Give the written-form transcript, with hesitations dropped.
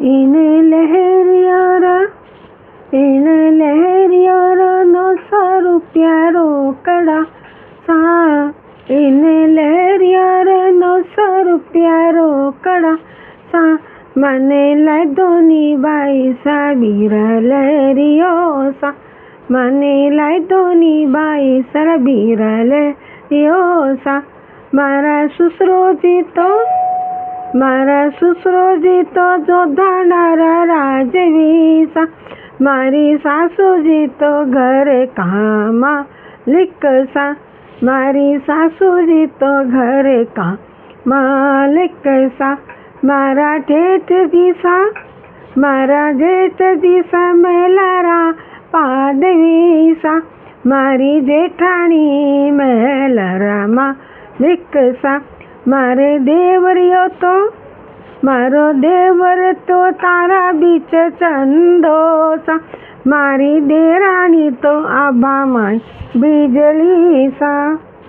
એને લહેરિયારા 900 રૂપિયા રોકડા સા એને લહેરિયારા 900 રૂપિયા રોકડા સા મને લાદોની બાઈ સાબીર લહેરિયો સા મને લાદોની બાઈ સાબીર લહેરિયો સા મારા સસુરોજી તો જોધાનારા રાજવીસા મારી સાસુજી તો ઘરે કામાલિકસા મારી સાસુજી તો ઘરે કામાલિકસા મારા જેઠજી સા મેલારા પાદવીસા મારી જેઠાણી મેલરામાં લીકસા મારો દેવર તો તારા બીચ ચંદોસા મારી દેરાણી તો આભામાં બીજળી સા।